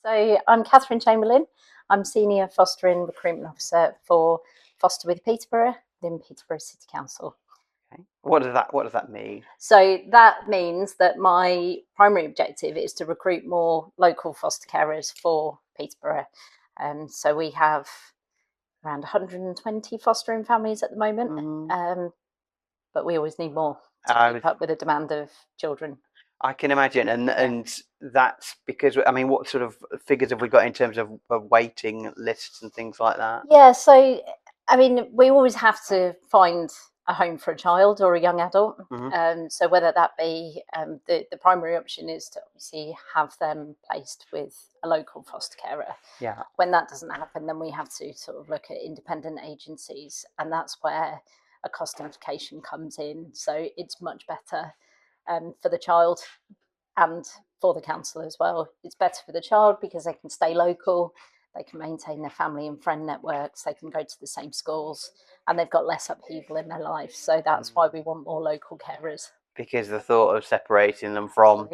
So I'm Kathryn Chamberlain. I'm Senior Fostering Recruitment Officer for Foster with Peterborough, within Peterborough City Council. Okay. What does that mean? So that means that my primary objective is to recruit more local foster carers for Peterborough. So we have around 120 fostering families at the moment, but we always need more to keep up with the demand of children. I can imagine, and that's because, I mean, what sort of figures have we got in terms of waiting lists and things like that? Yeah, so I mean, we always have to find a home for a child or a young adult. So whether that be the primary option is to obviously have them placed with a local foster carer. Yeah. When that doesn't happen, then we have to sort of look at independent agencies, and that's where a cost implication comes in. So it's much better for the child and for the council as well. It's better for the child because they can stay local, they can maintain their family and friend networks, they can go to the same schools, and they've got less upheaval in their life. So that's why we want more local carers. Because the thought of separating them from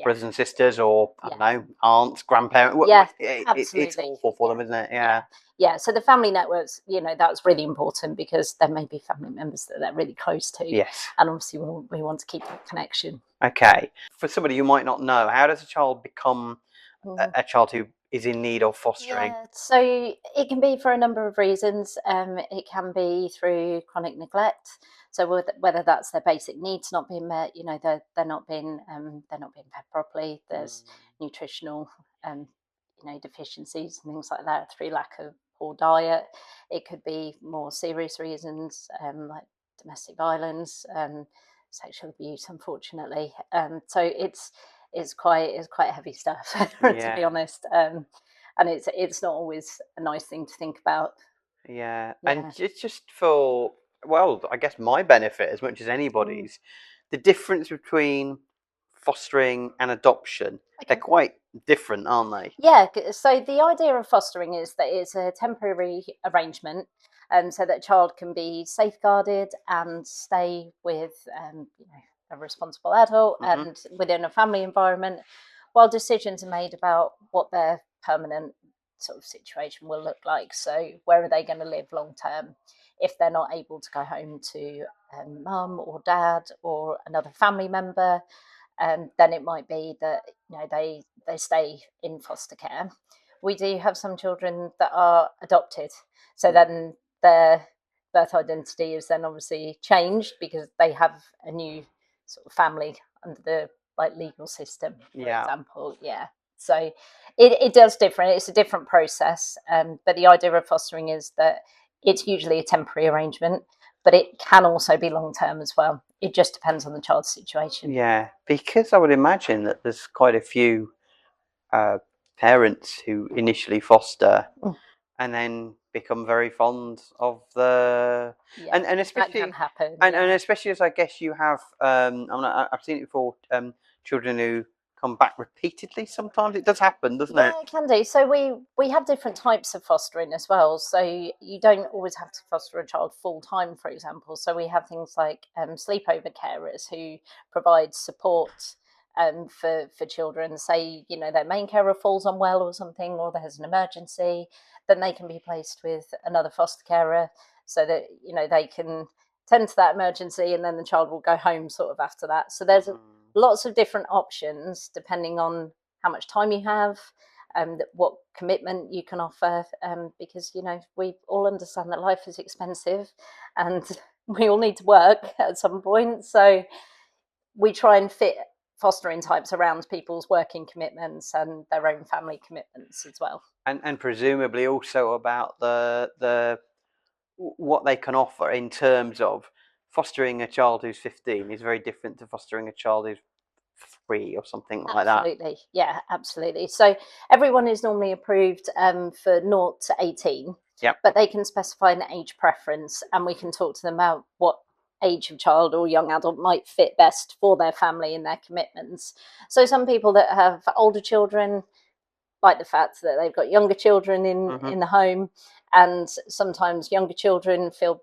brothers and sisters, or I don't know, aunts, grandparents, it's awful for them, isn't it? Yeah, so the family networks, that's really important because there may be family members that they're really close to. Yes. And obviously we want to keep that connection. Okay. For somebody who might not know, how does a child become a child who is in need of fostering? Yeah, so it can be for a number of reasons. It can be through chronic neglect. So whether that's their basic needs not being met, they're not being fed properly. There's nutritional deficiencies and things like that through lack of poor diet. It could be more serious reasons like domestic violence, sexual abuse, unfortunately. So it's quite heavy stuff to be honest. And it's not always a nice thing to think about. Yeah. And it's just for, well, I guess my benefit as much as anybody's, the difference between fostering and adoption, they're quite different, aren't they? Yeah, so the idea of fostering is that it's a temporary arrangement, so that a child can be safeguarded and stay with a responsible adult and within a family environment, while decisions are made about what their permanent sort of situation will look like. So where are they going to live long term if they're not able to go home to mum or dad or another family member? Then it might be that they stay in foster care. We do have some children that are adopted, so then their birth identity is then obviously changed because they have a new sort of family under the legal system, for example. Yeah, so it does different. It's a different process, but the idea of fostering is that it's usually a temporary arrangement, but it can also be long term as well. It just depends on the child's situation. Yeah, because I would imagine that there's quite a few parents who initially foster and then become very fond of the and especially that can happen. And especially as I guess you have I've seen it before, children who come back repeatedly. Sometimes it does happen, doesn't it? Yeah, it can do. So we have different types of fostering as well. So you don't always have to foster a child full time, for example. So we have things like sleepover carers who provide support for children. Say their main carer falls unwell or something, or there's an emergency, then they can be placed with another foster carer so that they can tend to that emergency, and then the child will go home sort of after that. So there's lots of different options depending on how much time you have, what commitment you can offer, because we all understand that life is expensive and we all need to work at some point. So we try and fit fostering types around people's working commitments and their own family commitments as well. And presumably also about the what they can offer in terms of fostering a child who's 15 is very different to fostering a child who's 3 or something like that. Absolutely, yeah, absolutely. So everyone is normally approved for 0 to 18, but they can specify an age preference, and we can talk to them about what age of child or young adult might fit best for their family and their commitments. So some people that have older children like the fact that they've got younger children in the home, and sometimes younger children feel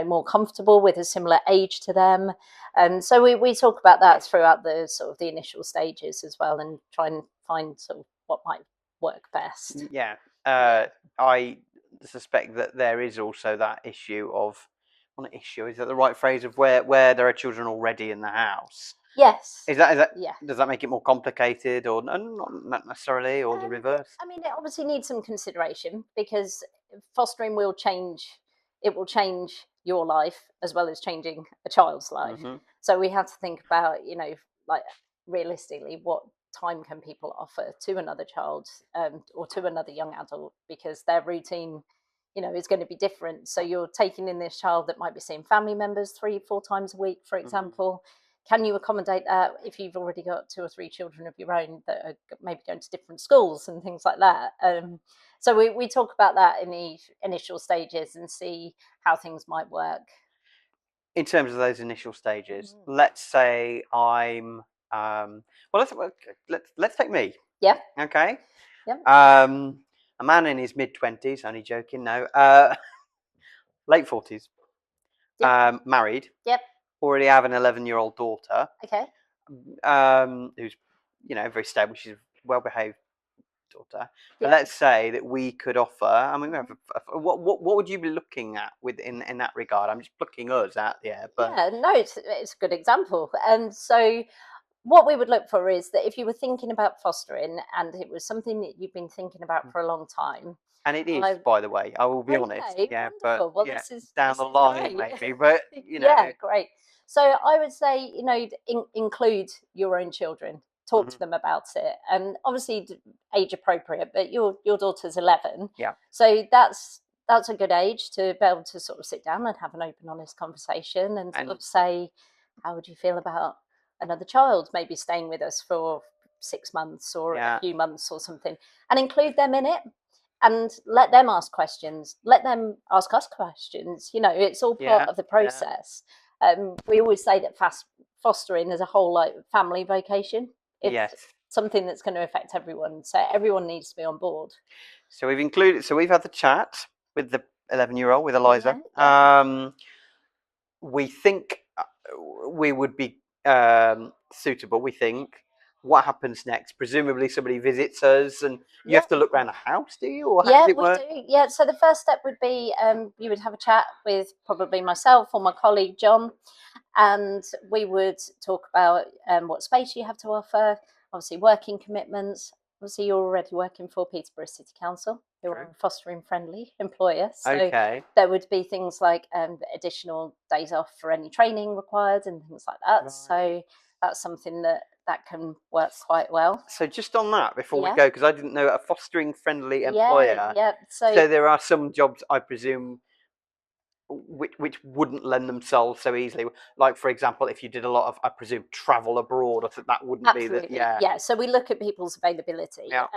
more comfortable with a similar age to them. And so we talk about that throughout the sort of the initial stages as well, and try and find sort of what might work best. Yeah. I suspect that there is also that issue of, well, not issue, is that the right phrase, of where there are children already in the house? Yes. Is that Yeah. does that make it more complicated, or not necessarily, or the reverse? I mean, it obviously needs some consideration because fostering will change. It will change your life as well as changing a child's life. Hmm. So we have to think about, like realistically, what time can people offer to another child or to another young adult because their routine, is going to be different. So you're taking in this child that might be seeing family members 3-4 times a week, for example. Can you accommodate that if you've already got 2 or 3 children of your own that are maybe going to different schools and things like that? So we talk about that in the initial stages and see how things might work. In terms of those initial stages, let's say I'm well, let's take me. Yeah. Okay. Yeah. A man in his mid-20s, only joking, no, late 40s, Yep. married, Yep. already have an 11-year-old daughter, Okay. who's, very stable. She's a well-behaved daughter. But Yeah. let's say that we could offer. I mean, we have what would you be looking at in that regard? I'm just plucking us out the air, but Yeah. No, it's a good example. And so what we would look for is that if you were thinking about fostering and it was something that you've been thinking about for a long time, and it is, I by the way, I will be honest. okay, Yeah, but wonderful. Well, yeah, this is down this the is line great. maybe, but Yeah, great. So I would say, include your own children. Talk to Mhm. them about it, and obviously age appropriate. But your daughter's 11, Yeah, so that's a good age to be able to sort of sit down and have an open, honest conversation, and sort and of say, how would you feel about another child maybe staying with us for 6 months or a yeah, few months or something, and include them in it and let them ask questions, let them ask us questions. It's all part yeah, of the yeah, process. We always say that fostering as a whole, like family vocation, it's yes. something that's going to affect everyone, so everyone needs to be on board. So we've had the chat with the 11-year-old, with Eliza. Yeah. We think we would be suitable. We think. What happens next? Presumably, somebody visits us, and you Yeah. have to look around the house, do you, or how does Yeah, it we work? do. Yeah, so the first step would be you would have a chat with probably myself or my colleague John, and we would talk about what space you have to offer, obviously working commitments. Obviously, you're already working for Peterborough City Council, who are True. a fostering friendly employer. So Okay. there would be things like additional days off for any training required and things like that. Right. So that's something that can work quite well. So just on that, before we Yeah. go, because I didn't know, a fostering friendly Yeah, employer. yeah. So there are some jobs, I presume, which wouldn't lend themselves so easily. Like, for example, if you did a lot of, I presume, travel abroad, I think that wouldn't be the, Absolutely. yeah, Yeah. So we look at people's availability, yeah.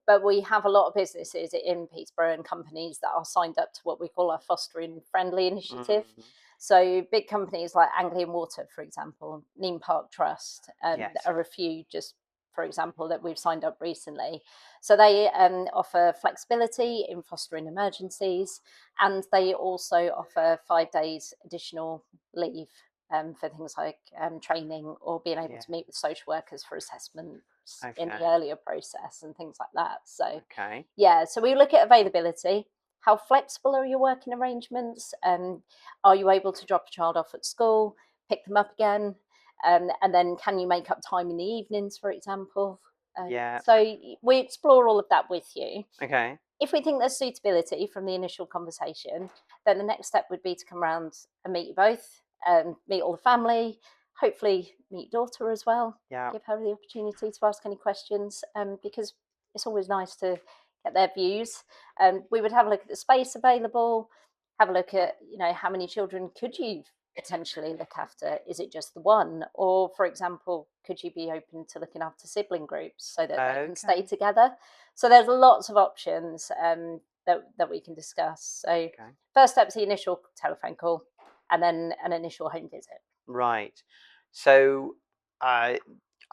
but we have a lot of businesses in Peterborough and companies that are signed up to what we call our fostering friendly initiative. Mhm. So big companies like Anglian Water, for example, Neem Park Trust, Yes. are a few just, for example, that we've signed up recently. So they offer flexibility in fostering emergencies, and they also offer 5 days additional leave for things like training or being able Yeah. to meet with social workers for assessments in the Okay. earlier process and things like that. So, Okay. yeah, so we look at availability. How flexible are your working arrangements? Are you able to drop a child off at school, pick them up again? And then can you make up time in the evenings, for example? Yeah. So we explore all of that with you. Okay. If we think there's suitability from the initial conversation, then the next step would be to come around and meet you both, meet all the family, hopefully meet your daughter as well, Yeah. give her the opportunity to ask any questions, because it's always nice to get their views. We would have a look at the space available, have a look at, how many children could you potentially look after? Is it just the one? Or, for example, could you be open to looking after sibling groups so that they can stay Okay. together? So there's lots of options that we can discuss. So Okay. first step is the initial telephone call, and then an initial home visit. Right. So,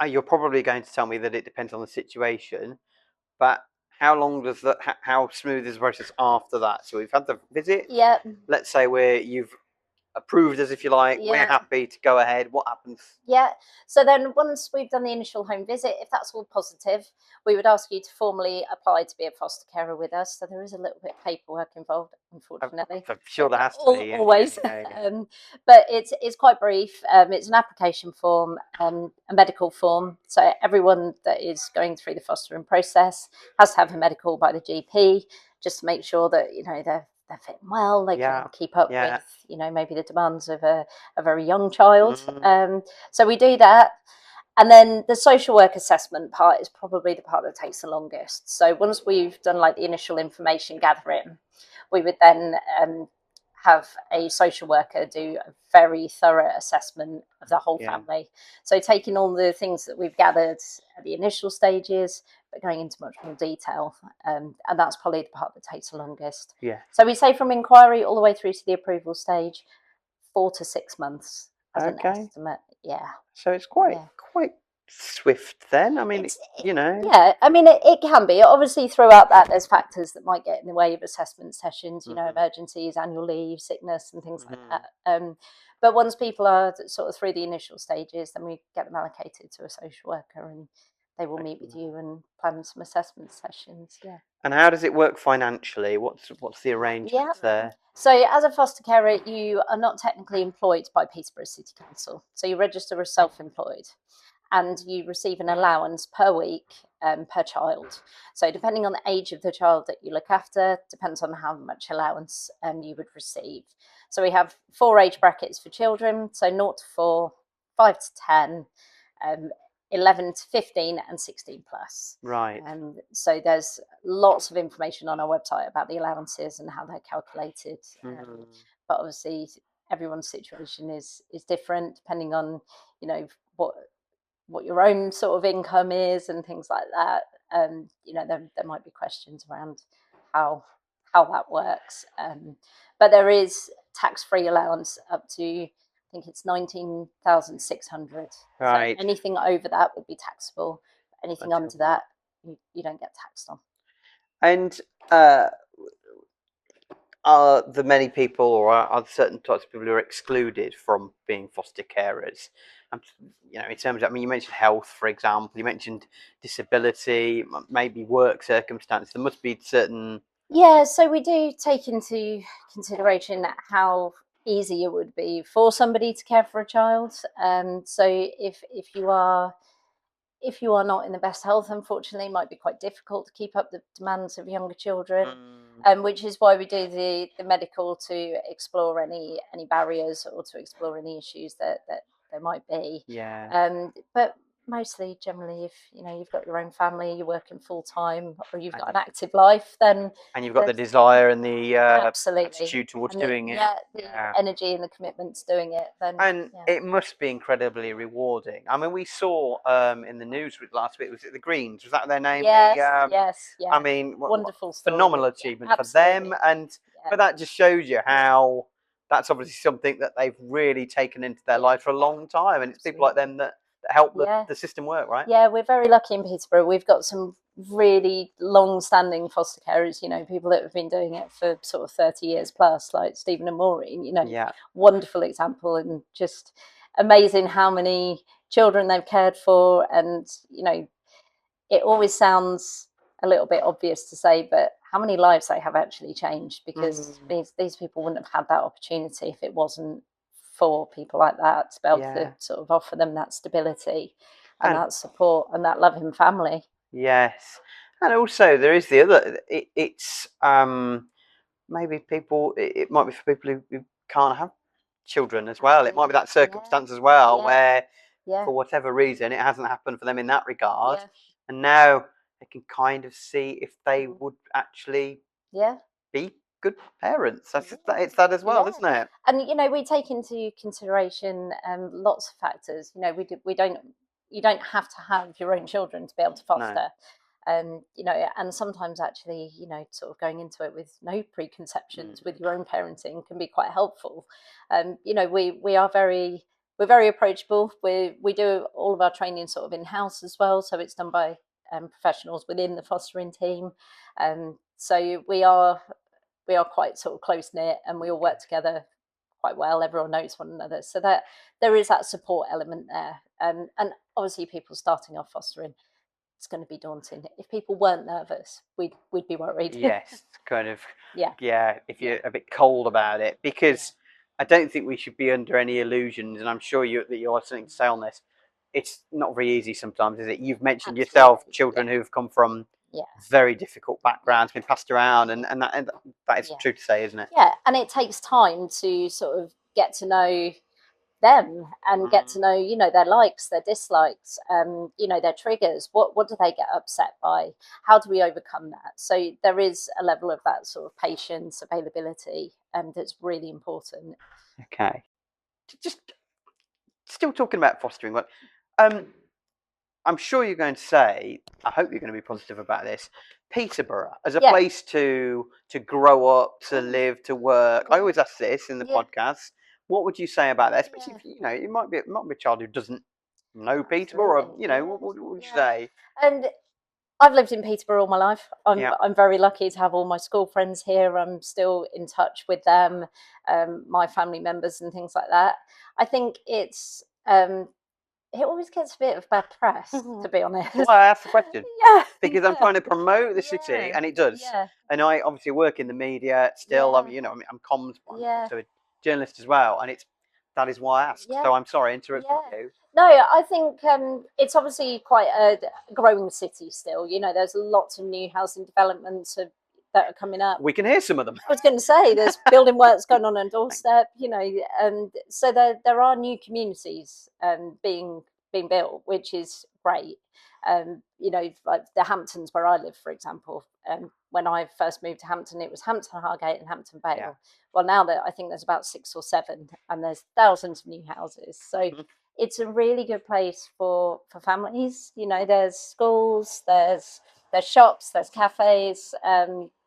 you're probably going to tell me that it depends on the situation, but how long does that? How smooth is the process after that? So we've had the visit. Yeah, Let's say you've approved us, if you like, we're Yeah. happy to go ahead. What happens? Yeah. So then once we've done the initial home visit, if that's all positive, we would ask you to formally apply to be a foster carer with us. So there is a little bit of paperwork involved, unfortunately. I'm sure there has to be. Always. Yeah. But it's quite brief. It's an application form, a medical form. So everyone that is going through the fostering process has to have a medical by the GP, just to make sure that, you know, they're fitting well, they can keep up with, you know, maybe the demands of a very young child. So we do that. And then the social work assessment part is probably the part that takes the longest. So once we've done like the initial information gathering, we would then have a social worker do a very thorough assessment of the whole family. So taking all the things that we've gathered at the initial stages, but going into much more detail. And that's probably the part that takes the longest. So we say from inquiry all the way through to the approval stage, 4 to 6 months as an estimate. Yeah. So it's quite swift then. I mean, you know. Yeah, I mean, it can be. Obviously, throughout that, there's factors that might get in the way of assessment sessions, you know, emergencies, annual leave, sickness, and things like that. But once people are sort of through the initial stages, then we get them allocated to a social worker and they will meet with you and plan some assessment sessions. Yeah. And how does it work financially? What's the arrangement there? So as a foster carer, you are not technically employed by Peterborough City Council. So you register as self-employed and you receive an allowance per week per child. So depending on the age of the child that you look after, depends on how much allowance you would receive. So we have 4 age brackets for children, so 0 to 4, 5 to 10, 11 to 15 and 16 plus. Right. So there's lots of information on our website about the allowances and how they're calculated. But obviously everyone's situation is different depending on, you know, what your own sort of income is and things like that. You know, there might be questions around how that works. But there is tax-free allowance up to, I think it's 19,600. Right. So anything over that would be taxable. Anything under that, you don't get taxed on. And are there many people, or are there certain types of people who are excluded from being foster carers? You know, in terms of, I mean, you mentioned health, for example. You mentioned disability, maybe work circumstances. There must be certain. Yeah, so we do take into consideration how easy it would be for somebody to care for a child. So if you are not in the best health, unfortunately, it might be quite difficult to keep up the demands of younger children. Which is why we do the medical to explore any barriers or to explore any issues that there might be. But mostly, generally, if you know you've got your own family, you're working full time, or you've got an active life, then and you've got the desire and the absolutely attitude towards and doing it, the energy and the commitment to doing it. Then it must be incredibly rewarding. I mean, we saw in the news last week, was it the Greens? Was that their name? Yes. I mean, wonderful story. phenomenal achievement for them, but that just shows you how that's obviously something that they've really taken into their life for a long time, and it's people like them that help the system work, right? Yeah, we're very lucky in Peterborough. We've got some really long-standing foster carers, you know, people that have been doing it for sort of 30 years plus, like Stephen and Maureen, you know, wonderful example, and just amazing how many children they've cared for. And, you know, it always sounds a little bit obvious to say, but how many lives they have actually changed, because these people wouldn't have had that opportunity if it wasn't for people like that to be able to sort of offer them that stability and that support and that loving family. Yes. And also there is the other, it's maybe people, it might be for people who can't have children as well. It might be that circumstance as well where for whatever reason it hasn't happened for them in that regard, and now they can kind of see if they would actually be good parents. It's that as well, isn't it? And you know, we take into consideration lots of factors. You know, you don't have to have your own children to be able to foster. You know, and sometimes actually, you know, sort of going into it with no preconceptions with your own parenting can be quite helpful. You know, we're very approachable. We do all of our training sort of in-house as well, so it's done by professionals within the fostering team. So we are quite sort of close knit, and we all work together quite well. Everyone knows one another, so that there is that support element there. And obviously, people starting off fostering, it's going to be daunting. If people weren't nervous, we'd be worried. Yes, kind of. Yeah. Yeah, if you're a bit cold about it, because I don't think we should be under any illusions, and I'm sure that you have something to say on this. It's not very easy sometimes, is it? You've mentioned yourself Absolutely. children who've come from Yeah. very difficult backgrounds, been passed around, and that is Yeah. true to say, isn't it? Yeah, and it takes time to sort of get to know them and get to know, you know, their likes, their dislikes, you know, their triggers. What do they get upset by? How do we overcome that? So there is a level of that sort of patience, availability, that's really important. Okay. Just still talking about fostering, but I'm sure you're going to say, I hope you're going to be positive about this. Peterborough as a place to grow up, to live, to work. I always ask this in the podcast. What would you say about that? Especially if it might be a child who doesn't know Peterborough. Or, what would you say? And I've lived in Peterborough all my life. Yeah. I'm very lucky to have all my school friends here. I'm still in touch with them, my family members and things like that. I think it's it always gets a bit of bad press, to be honest. Well, I asked the question. Yeah. Because I'm trying to promote the city, and it does. Yeah. And I obviously work in the media still. I'm comms, I'm also a journalist as well, and that is why I asked. So I'm sorry, I interrupted you. No, I think it's obviously quite a growing city still. You know, there's lots of new housing developments that are coming up. We can hear some of them. I was going to say there's building works going on doorstep, you know, and so there are new communities being built, which is great. You know, like the Hamptons where I live, for example. When I first moved to Hampton, it was Hampton Hargate and Hampton Vale. Yeah. Well, now that I think there's about 6 or 7, and there's thousands of new houses, so it's a really good place for families. You know, there's schools, there's shops, there's cafes.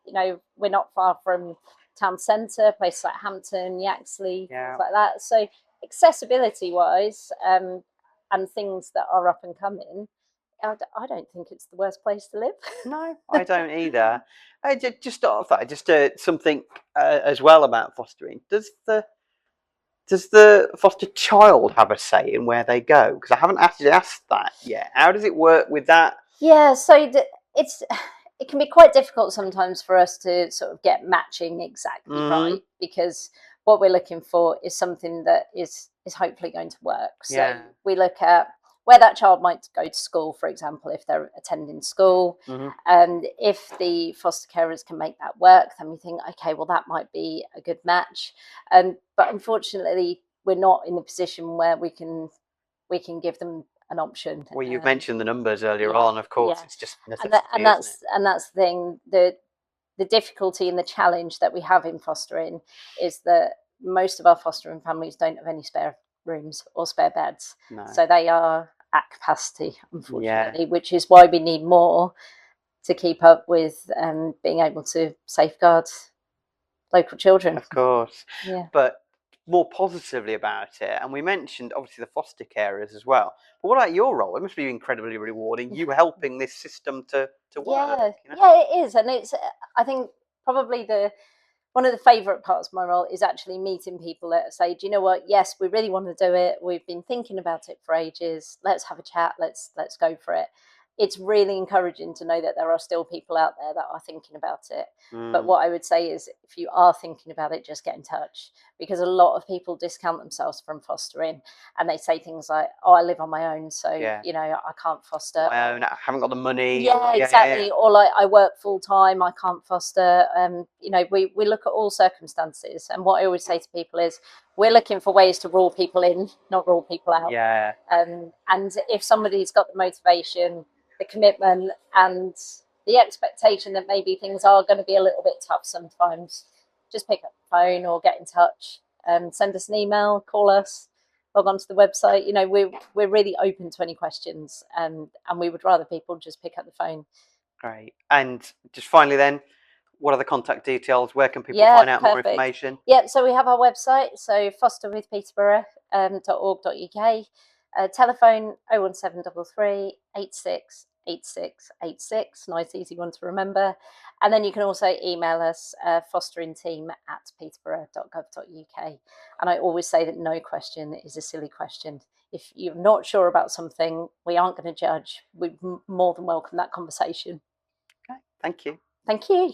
You know, we're not far from town centre, places like Hampton, Yaxley, things like that. So accessibility wise, and things that are up and coming, I don't think it's the worst place to live. No, I don't either. I just thought of that. Just something as well about fostering. Does the foster child have a say in where they go? Because I haven't actually asked that yet. How does it work with that? Yeah, so it can be quite difficult sometimes for us to sort of get matching exactly right, because what we're looking for is something that is hopefully going to work. So we look at where that child might go to school, for example, if they're attending school. And if the foster carers can make that work, then we think, okay, well, that might be a good match. But unfortunately, we're not in the position where we can give them an option. Well, you've mentioned the numbers earlier on. Of course, it's just necessity, and that's the thing. The difficulty and the challenge that we have in fostering is that most of our fostering families don't have any spare rooms or spare beds, so they are at capacity, unfortunately, which is why we need more to keep up with being able to safeguard local children. Of course, but more positively about it, and we mentioned obviously the foster carers as well. But what about your role? It must be incredibly rewarding. You helping this system to work. Yeah, it is, and it's. I think probably one of the favourite parts of my role is actually meeting people that say, do you know what? Yes, we really want to do it. We've been thinking about it for ages. Let's have a chat. Let's go for it. It's really encouraging to know that there are still people out there that are thinking about it. But what I would say is, if you are thinking about it, just get in touch, because a lot of people discount themselves from fostering, and they say things like, oh, I live on my own, so you know, I can't foster. My own, I haven't got the money. Exactly. Or like, I work full time, I can't foster. You know, we look at all circumstances, and what I always say to people is, we're looking for ways to rule people in, not rule people out. And if somebody's got the motivation, the commitment, and the expectation that maybe things are going to be a little bit tough sometimes, just pick up the phone or get in touch, send us an email, call us, log onto the website. You know, we're really open to any questions, and we would rather people just pick up the phone. Great. And just finally then, what are the contact details? Where can people find out more information? So we have our website, so fosterwithpeterborough.org.uk. Telephone 01733 86 8686, nice easy one to remember. And then you can also email us, fosteringteam@peterborough.gov.uk. And I always say that no question is a silly question. If you're not sure about something, we aren't going to judge. We more than welcome that conversation. Okay, thank you. Thank you.